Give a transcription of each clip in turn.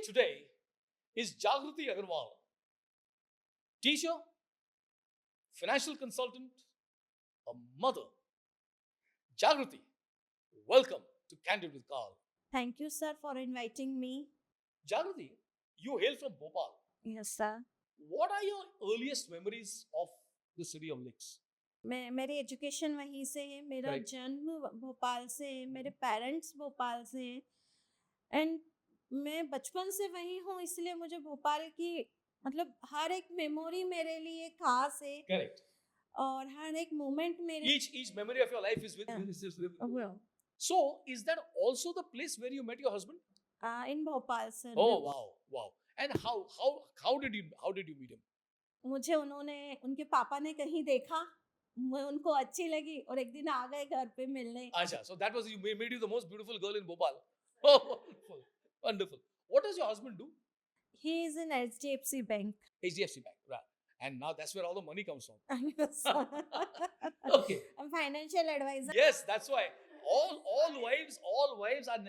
today is Jagruti Agarwal, teacher, financial consultant, a mother. Jagruti, welcome to Candid with Carl. Thank you, sir, for inviting me. Jagruti, you hail from Bhopal. Yes, sir. What are your earliest memories of the city of Lakes? मेरी education वहीं से है, मेरा Correct. जन्म भोपाल से है, मेरे parents Bhopal से हैं एंड मैं बचपन से वहीं हूँ, इसलिए मुझे भोपाल की मतलब हर एक मेमोरी मेरे लिए खास है Correct. और हर एक मोमेंट मेरे Each memory of your life is with. Yeah. So, is that also the place where you met your husband? In Bhopal sir. Oh wow! And how did you meet him? मुझे उनके पापा ने कहीं देखा, मैं उनको अच्छी लगी और एक दिन आ गए घर पे मिलने. Acha, so that was you made you the most beautiful girl in Bhopal. Oh, wonderful. What does your husband do? He is in HDFC Bank. HDFC Bank, right? And now that's where all the money comes from. Yes. Okay. I'm financial advisor. Yes, that's why all wives are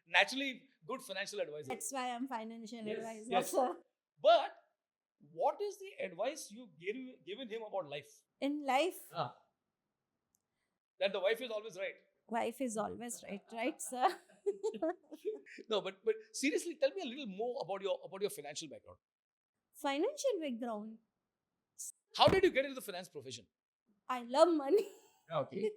naturally good financial advisors. That's why I'm financial advisor. Yes. But what is the advice you given him about life? In life, That the wife is always right. wife is always right, sir? No, but seriously, tell me a little more about your financial background. Financial background. How did you get into the finance profession? I love money. Okay.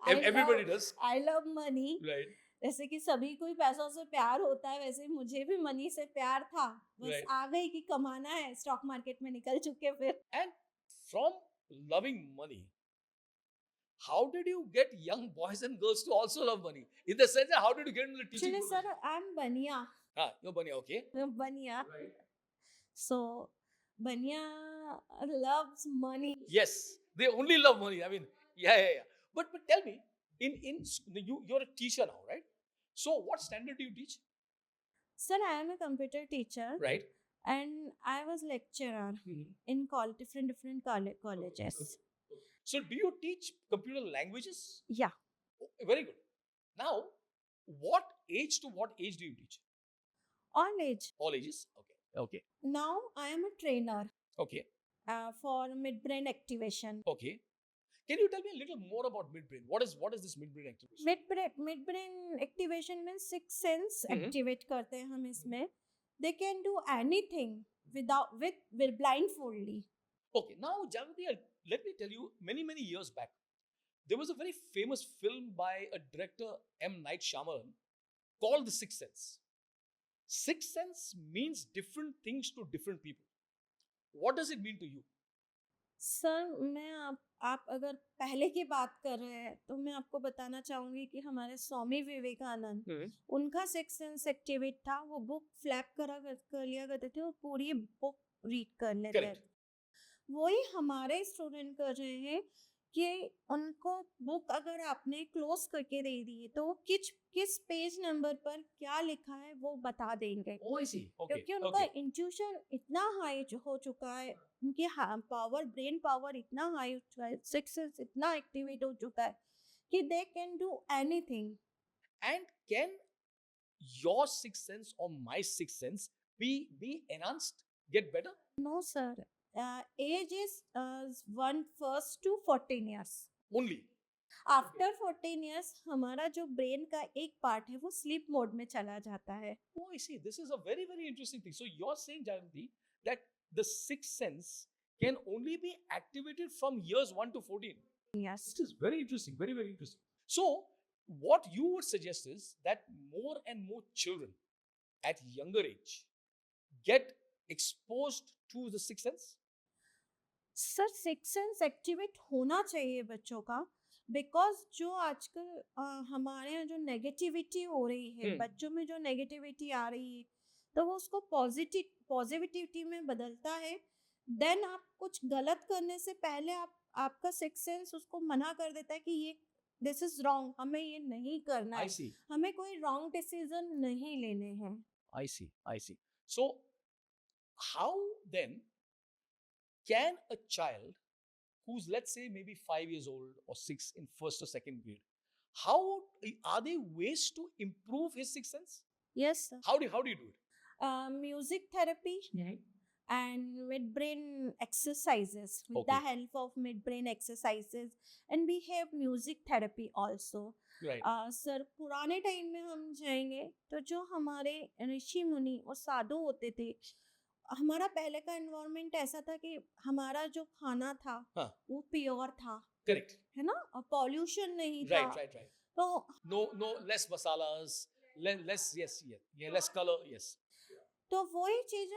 Everybody does. I love money. Right. जैसे कि सभी को ही पैसों से प्यार होता है, वैसे मुझे भी मनी से प्यार था. बस Right. आ गई कि कमाना है, स्टॉक मार्केट में निकल चुके फिर. And from loving money, how did you get young boys and girls to also love money? In the sense that how did you get into the teaching? Actually, sir, I'm Bania. You're Bania, okay. Bania. Right. So, Bania loves money. Yes, they only love money. I mean, yeah. But tell me, you're a teacher now, right? So what standard do you teach? Sir, I am a computer teacher. Right. And I was lecturer in different colleges. So do you teach computer languages? Yeah. Oh, very good. Now, what age to what age do you teach? All age. All ages? Okay. Now I am a trainer Okay. for midbrain activation. Okay. Can you tell me a little more about midbrain? What is this midbrain activation? Midbrain activation means sixth sense Mhm. activate करते हैं हम इसमें. They can do anything with blindfoldly. Okay. Now, Jagruti, let me tell you, many years back, there was a very famous film by a director, M. Night Shyamalan, called The Sixth Sense. Sixth Sense means different things to different people. What does it mean to you? Sir, मैं आप अगर पहले की बात कर रहे हैं तो मैं आपको बताना चाहूंगी कि हमारे स्वामी विवेकानंद, उनका सिक्स सेंस एक्टिवेट था. वो बुक फ्लैप कर लिया करते थे और पूरी बुक रीड कर लेते थे. वही हमारे स्टूडेंट कर रहे हैं कि उनको बुक अगर आपने क्लोज करके दे दी तो किस पेज नंबर पर क्या लिखा है वो बता देंगे. Oh, I see. Okay. क्योंकि उनका इंट्यूशन इतना हाई हो चुका है, उनकी ब्रेन पावर इतना हाई हो चुका है, सिक्स सेंस इतना एक्टिवेट हो चुका है कि they can do anything. And can your sixth sense or my sixth sense be enhanced, get better? No sir, age is 1 to 14 years. Only. After 14 years हमारा जो ब्रेन का एक पार्ट है वो स्लीप मोड में चला जाता है. Oh, I see. This is a very interesting thing. So you're saying, Jagruti, that the sixth sense can only be activated from years 1 to 14. Yes. This is very interesting. Very interesting. So what you would suggest is that more and more children at younger age get exposed to the sixth sense? Sir, six sense activate होना चाहिए बच्चों का, because जो आजकल हमारे यहाँ जो negativity हो रही है, बच्चों में जो नेगेटिविटी आ रही है, तो वो उसको पॉजिटिविटी में बदलता है. देन आप कुछ गलत करने से पहले आपका सिक्स सेंस उसको मना कर देता है कि ये दिस इज रॉन्ग, हमें ये नहीं करना है, हमें कोई रॉन्ग डिसीजन नहीं लेने हैं. I see. So how then can a child who's, let's say, maybe 5 years old or 6 in first or second grade, how are there ways to improve his sixth sense? Yes, sir. How do you do it? Music therapy and mid-brain exercises with the Okay. help of mid-brain exercises, and we have music therapy also. Right. Sir पुराने time में हम जाएंगे तो जो हमारे ऋषि मुनि और साधु होते थे, हमारा पहले का एनवायरनमेंट ऐसा था कि हमारा जो खाना था हाँ. वो प्योर था, Correct. है ना, और पॉल्यूशन नहीं था. Right. तो No, less masalas, less, yes, less color, yes. तो वही चीज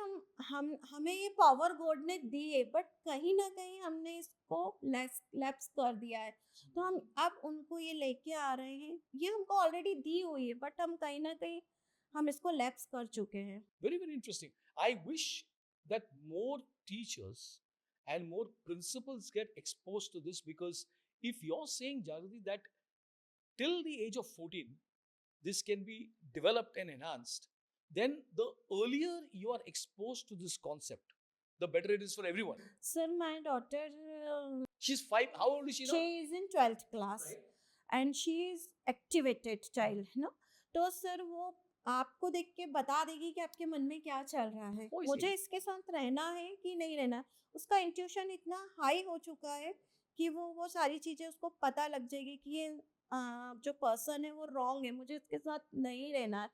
हमें ये पावर गॉड ने दी है, बट कहीं ना कहीं हमने इसको लैप्स कर दिया है. तो हम अब उनको ये लेके आ रहे हैं, ये हमको ऑलरेडी दी हुई है, बट हम कहीं ना कहीं हम इसको लैप्स कर चुके हैं. Very, very interesting. I wish that more teachers and more principals get exposed to this, because if you're saying, Jagrati, that till the age of 14, this can be developed and enhanced, then the earlier you are exposed to this concept, the better it is for everyone. Sir my daughter, She's 5. How old is she now? she is in 12th class and she is activated child, है ना. तो sir वो आपको देख के बता देगी कि आपके मन में क्या चल रहा है, Oh, I मुझे see. इसके साथ रहना है कि नहीं रहना है. उसका इंट्यूशन इतना हाई हो चुका है कि वो सारी चीजें उसको पता लग जाएगी कि ये जो पर्सन है वो रॉन्ग है, मुझे इसके साथ नहीं रहना है.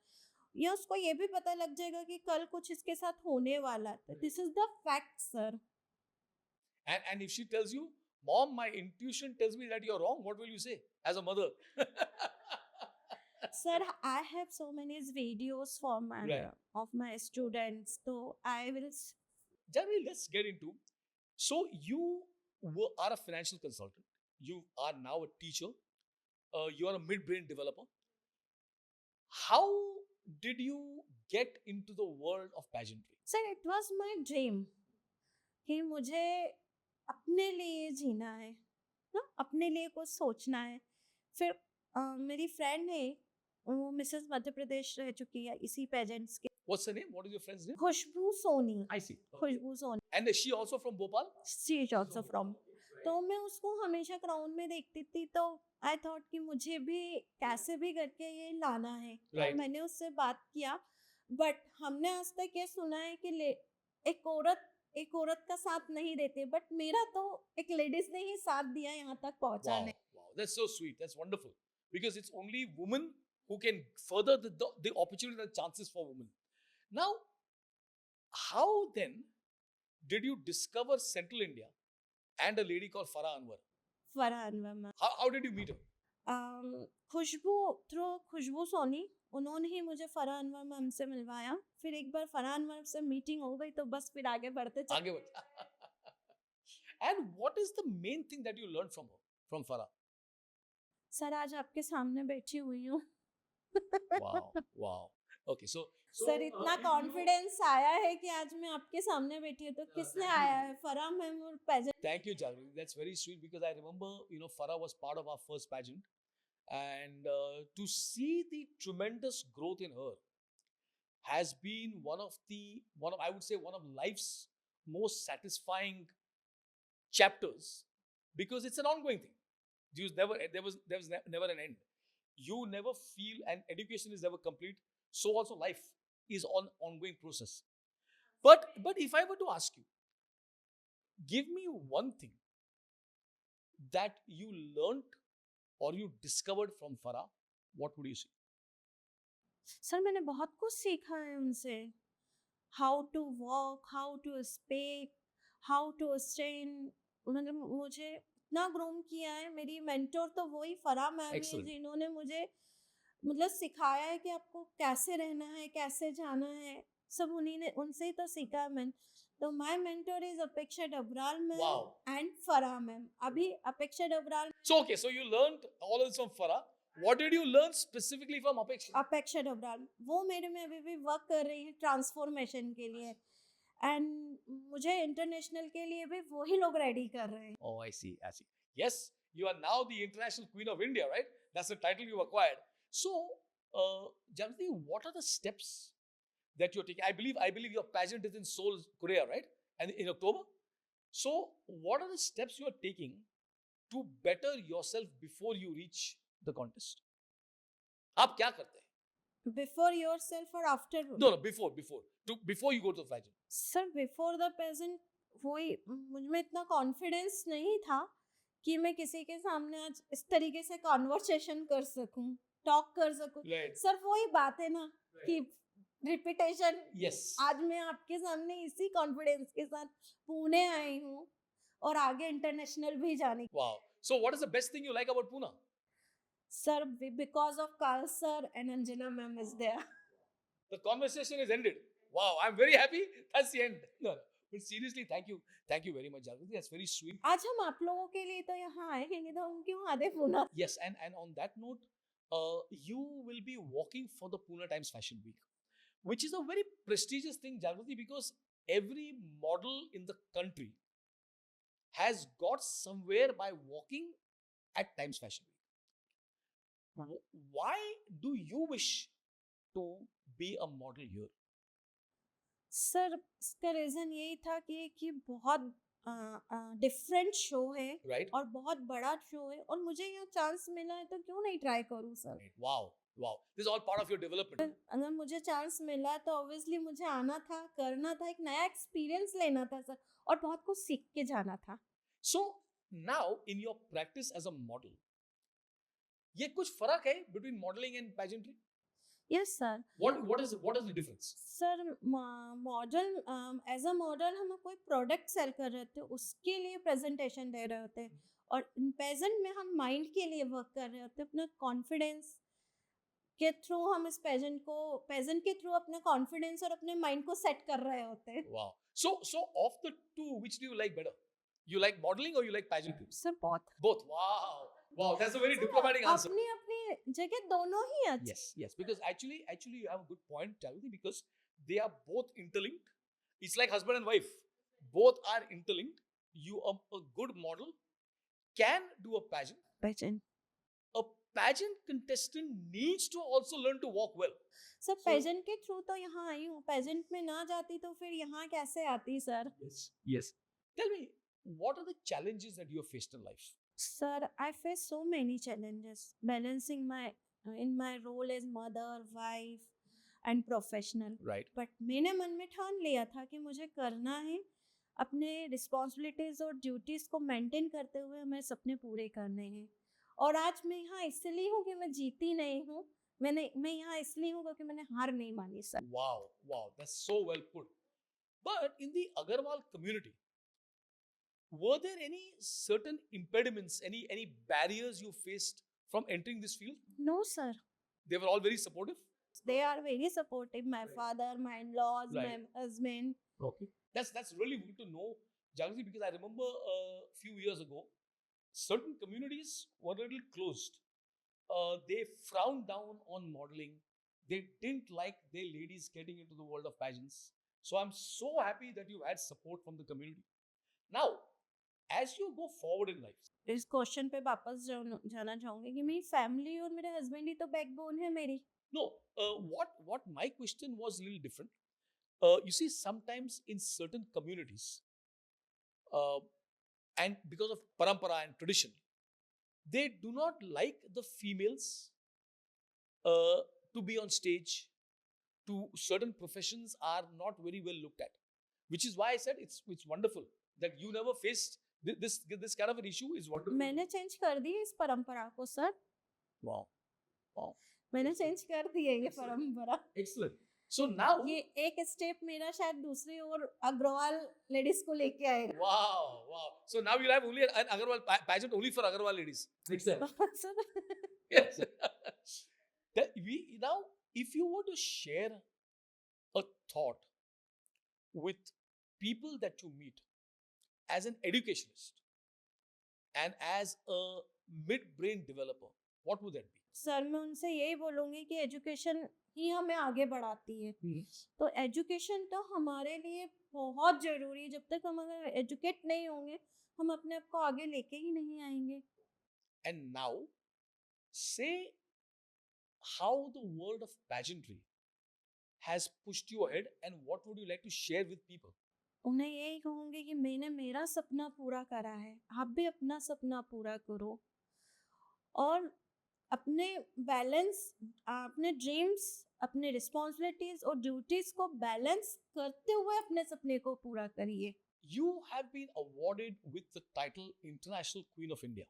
या उसको ये भी पता लग जाएगा कि कल कुछ इसके साथ होने वाला है. This is the fact sir. And if she tells you, Mom, my intuition tells me that you're wrong, what will you say as a mother? Sir, I have so many videos for my Right. of my students, so I will. Janvi, let's get into. So you are a financial consultant. You are now a teacher. You are a mid-brain developer. How did you get into the world of pageantry? Sir, it was my dream कि मुझे अपने लिए जीना है ना, अपने लिए कुछ सोचना है. फिर मेरी फ्रेंड है, वो मिसेस मध्य प्रदेश रह चुकी है इसी पेजेंट्स के. What's her name? What is your friend's name? Khushboo Soni. I see. Okay. Khushboo Soni. And is she also from Bhopal? She is also from. तो मैं उसको हमेशा क्राउन में देखती थी, तो आई थॉट कि मुझे भी कैसे भी करके ये लाना है. Right. तो मैंने उससे बात किया, बट हमने आज तक ये सुना है कि एक औरत का साथ नहीं देते, बट मेरा तो एक लेडीज ने ही साथ दिया यहाँ तक पहुँचाने. Wow. That's so sweet. That's wonderful. Because it's only women who can further the opportunity and chances for women. Now, how then did you discover Central India and a lady called Farah Anwar? Farhan Anwar. How did you meet her? Khushboo through Khushboo Soni, उन्होंने ही मुझे Farhan Anwar ma'am से मिलवाया. फिर एक बार फरहान अनवर से meeting हो गई तो बस फिर आगे बढ़ते चले. आगे बढ़. And what is the main thing that you learned from her, from Farah? Sir आज आपके सामने बैठी हुई हूँ. Wow. Okay, so सर इतना कॉन्फिडेंस आया है कि आज मैं आपके सामने बैठी हूँ, तो किसने आया है? फराह मैम और pageant. thank you, Jagri. That's very sweet, because I remember, Farah was part of our first pageant, and to see the tremendous growth in her has been one of I would say one of life's most satisfying chapters, because it's an ongoing thing. There was never an end. You never feel, and education is never complete. So also life is an ongoing process. But if I were to ask you, give me one thing that you learnt or you discovered from Farah, what would you say? Sir मैंने बहुत कुछ सीखा है उनसे. How to walk, how to speak, how to stand. मतलब मुझे इतना groom किया है. मेरी मेंटोर तो वही फराह मैम है, Excellent. जिन्होंने मुझे मतलब सिखाया है कि आपको कैसे रहना है, कैसे जाना है. सब उन्हीं ने, उनसे ही तो सीखा है मैंने. तो माय मेंटर इज अपेक्षा Dabral ma'am Wow. And Farah ma'am. अभी अपेक्षा Dabral. So okay, so you learned all of this from Farah. What did you learn specifically from Apeksha? अपेक्षा डबराल वो मेरे में अभी भी वर्क कर रही है ट्रांसफॉर्मेशन के लिए, एंड मुझे इंटरनेशनल के लिए भी वही लोग रेडी कर रहे हैं. Oh, I see. Yes, you are now the International Queen of India, right? That's the title you acquired. So, Jagati, what are the steps that you're taking? I believe your pageant is in Seoul, Korea, right? And in October. So, what are the steps you are taking to better yourself before you reach the contest? आप क्या करते हैं? Before yourself or after? No, before you go to the pageant. Sir before the present वही मुझ में इतना confidence नहीं था कि मैं किसी के सामने आज इस तरीके से कॉन्वर्सेशन कर सकूं, टॉक कर सकूं. Right. सर वही बात है ना कि रिपीटेशन. Yes. आज मैं आपके सामने इसी कॉन्फिडेंस के साथ पुणे आई हूँ और आगे इंटरनेशनल भी जाने. Wow. So what is the best thing you like about Pune? Sir because of Karl sir and Anjana ma'am is there. The conversation is ended. Wow, I'm very happy. That's the end. No, no. But seriously, thank you very much, Jagriti. That's very sweet. आज हम आप लोगों के लिए तो यहाँ आए हैं, नहीं तो हम क्यों आते Pune. Yes, and on that note, you will be walking for the Pune Times Fashion Week, which is a very prestigious thing, Jagriti, because every model in the country has got somewhere by walking at Times Fashion Week. Why do you wish to be a model here? Sir इसका reason यही था कि बहुत different show है, Right? और बहुत बड़ा show है, और मुझे यहाँ चांस मिला है तो क्यों नहीं ट्राई करूँ sir. Right. Wow. This is all part of your development. अगर मुझे चांस मिला तो ऑब्वियसली मुझे आना था, करना था, एक नया एक्सपीरियंस लेना था सर, और बहुत कुछ सीख के जाना था. So now in your practice as a model, ये कुछ फर्क है between modeling and pageantry? Yes sir. What is the difference? Sir model as a model हम कोई प्रोडक्ट सेल कर रहे थे, उसके लिए प्रेजेंटेशन दे रहे होते हैं, और पेजेंट में हम माइंड के लिए वर्क कर रहे होते हैं. अपना कॉन्फिडेंस के थ्रू हम इस पेजेंट के थ्रू अपना कॉन्फिडेंस और अपने माइंड को सेट कर रहे होते हैं. Wow. So of the two, which do you like better? You like modeling or you like pageantry? Sir बहुत. Both. Wow. That's a very diplomatic answer. अपनी अपनी जगह दोनों ही अच्छे. Yes. Because actually you have a good point, Jagriti, because they are both interlinked. It's like husband and wife. Both are interlinked. You a good model can do a pageant. Pageant. A pageant contestant needs to also learn to walk well. Sir pageant के through तो यहाँ आई हूँ, pageant में ना जाती तो फिर यहाँ कैसे आती sir. Yes. Tell me, what are the challenges that you have faced in life? Sir, I face so many challenges balancing my role as mother, wife and professional. Right. But मैंने मन में ठान लिया था कि मुझे करना है, अपने रिस्पॉन्सिबिलिटीज और ड्यूटीज को मेंटेन करते हुए हमें सपने पूरे करने हैं. और आज मैं यहाँ इसलिए हूँ कि मैं जीती नहीं हूँ, मैं यहाँ इसलिए हूँ क्योंकि मैंने हार नहीं मानी sir. Wow, that's so well put. But in the Agarwal community, were there any certain impediments, any barriers you faced from entering this field? No sir, They were all very supportive? they are very supportive. My father, my in-laws, my Right. husband. Okay. That's really good to know, Jagriti, because I remember a few years ago, certain communities were a little closed. They frowned down on modeling. They didn't like their ladies getting into the world of pageants. So I'm so happy that you had support from the community. Now, as you go forward in life, इस question पे वापस जाना चाहूंगी कि मेरी family और मेरे husband ही तो बैकबोन है मेरी. no, what my question was a little different. You see, sometimes in certain communities, and because of parampara and tradition, they do not like the females to be on stage. To certain professions are not very well looked at, which is why I said it's wonderful that you never faced this kind of an issue. Is wonderful. मैंने change कर दी है इस परंपरा को sir. Wow. मैंने change कर दी है ये परंपरा. Excellent. So now, ये एक स्टेप मेरा शायद दूसरी और अग्रवाल लेडीज को लेके आएगा. wow. So now you'll have only an Agarwal pageant only for Agarwal ladies. Next time. Sir Yes. Now, if you were to share a thought with people that you meet as an educationist and as a mid-brain developer, what would that be? Sir मैं उनसे यही बोलूंगी कि education ही हमें आगे बढ़ाती है. तो एजुकेशन तो हमारे लिए बहुत जरूरी है. जब तक हम अगर एजुकेट नहीं होंगे हम अपने आप को आगे लेके ही नहीं आएंगे. And now, say how the world of pageantry has pushed you ahead and what would you like to share with people? उन्हें यही कहूंगी कि मैंने मेरा सपना पूरा करा है, आप भी अपना सपना पूरा करो और अपने बैलेंस, अपने ड्रीम्स अपने रिस्पॉन्सिबिलिटीज और ड्यूटीज को बैलेंस करते हुए अपने सपने को पूरा करिए। You have been awarded with the title International Queen of India.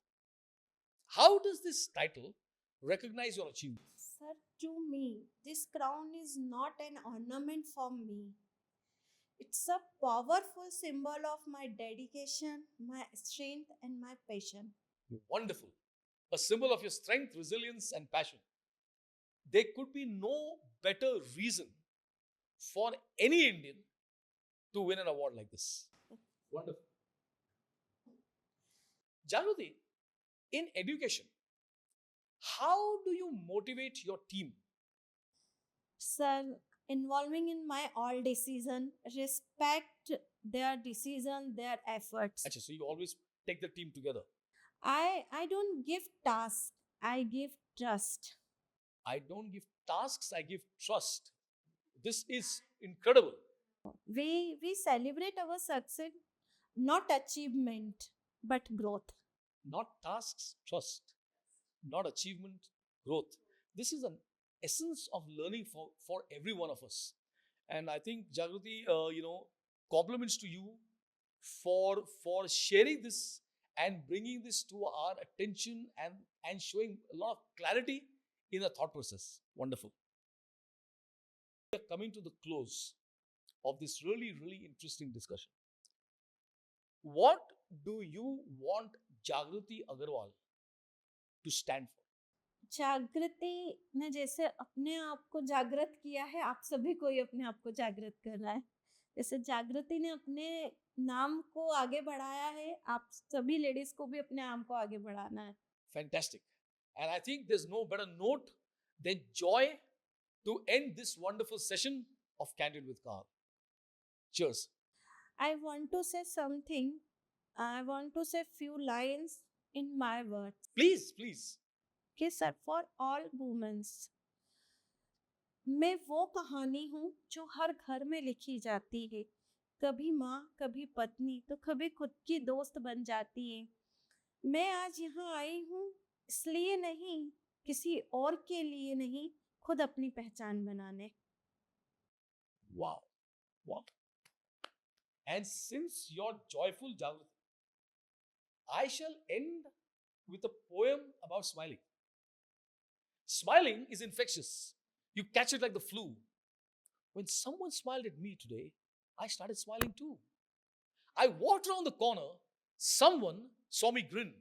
How does this title recognize your achievement? Sir, to me, this crown is not an ornament for me. It's a powerful symbol of my dedication, my strength, and my passion. Wonderful. A symbol of your strength, resilience, and passion. There could be no better reason for any Indian to win an award like this. Wonderful. Jagruti, in education, how do you motivate your team? Sir, involving in my all decision, respect their decision, their efforts. Achha, so you always take the team together. I don't give tasks, I give trust. I don't give tasks, I give trust. This is incredible. We celebrate our success, not achievement, but growth. Not tasks, trust. Not achievement, growth. This is an essence of learning for every one of us. And I think, Jagruti, compliments to you for sharing this and bringing this to our attention and showing a lot of clarity in the thought process. Wonderful. We are coming to the close of this really, really interesting discussion. What do you want Jagruti Agarwal to stand for? जागृति ने जैसे अपने आप को जागृत किया है, आप सभी को ही अपने आप को जागृत करना है। जैसे जागृति ने अपने नाम को आगे बढ़ाया है, आप सभी लेडीज को भी अपने नाम को आगे बढ़ाना है। Fantastic. And I think there's no better note than joy to end this wonderful session of Candid with Carl. Cheers. I want to say something. I want to say few lines in my words. Please, please. कि sir for all women's, मैं वो कहानी हूँ जो हर घर में लिखी जाती है, कभी माँ कभी पत्नी तो कभी खुद की दोस्त बन जाती है। मैं आज यहाँ आई हूँ इसलिए नहीं, किसी और के लिए नहीं, खुद अपनी पहचान बनाने। Wow. Wow. And since you're joyful, Jagruti, I shall end with a poem about smiling. Smiling is infectious. You catch it like the flu. When someone smiled at me today, I started smiling too. I walked around the corner, someone saw me grin.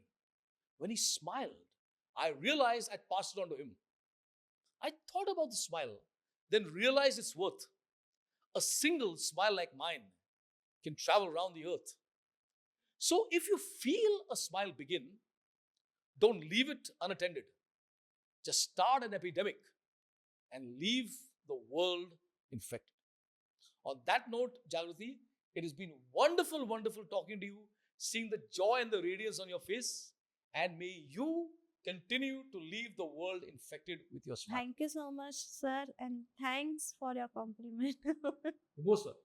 When he smiled, I realized I'd passed it on to him. I thought about the smile, then realized its worth. A single smile like mine can travel around the earth. So if you feel a smile begin, don't leave it unattended. Just start an epidemic and leave the world infected. On that note, Jagruti, it has been wonderful, wonderful talking to you, seeing the joy and the radiance on your face, and may you continue to leave the world infected with your smile. Thank you so much, sir, and thanks for your compliment. Most welcome.